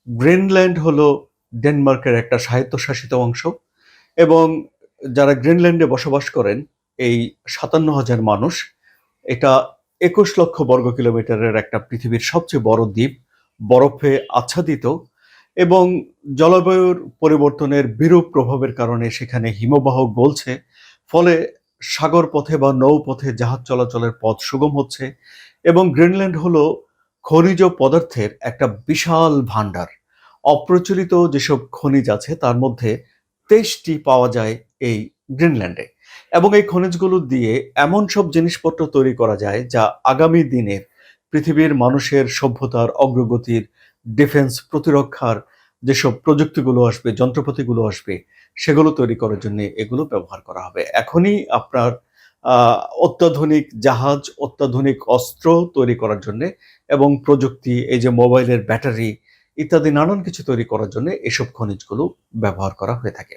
Greenland হলো ডেনমার্কের একটা স্বায়ত্তশাসিত অংশ এবং যারা গ্রিনল্যান্ডে বসবাস করেন এই ৫৭,০০০ মানুষ, এটা ২১ লক্ষ বর্গ কিলোমিটারের একটা পৃথিবীর সবচেয়ে বড় দ্বীপ, বরফে আচ্ছাদিত এবং জলবায়ুর পরিবর্তনের বিরূপ প্রভাবের কারণে সেখানে হিমবাহ গলছে। ফলে সাগর পথে বা নৌপথে জাহাজ চলাচলের পথ সুগম হচ্ছে এবং গ্রিনল্যান্ড হলো খনিজ পদার্থের একটা বিশাল ভান্ডার। অপ্রচলিত যেসব খনিজ আছে তার মধ্যে ২৩টি পাওয়া যায় এই গ্রিনল্যান্ডে এবং এই খনিজগুলো দিয়ে এমন সব জিনিসপত্র তৈরি করা যায় যা আগামী দিনের পৃথিবীর মানুষের সভ্যতার অগ্রগতির, ডিফেন্স প্রতিরক্ষার যেসব প্রযুক্তিগুলো আসবে, যন্ত্রপাতিগুলো আসবে, সেগুলো তৈরি করার জন্য এগুলো ব্যবহার করা হবে। এখনই আপনার অত্যাধুনিক জাহাজ, অত্যাধুনিক অস্ত্র তৈরি করার জন্যে এবং প্রযুক্তি, এই যে মোবাইলের ব্যাটারি ইত্যাদি নানান কিছু তৈরি করার জন্য এসব খনিজগুলো ব্যবহার করা হয়ে থাকে।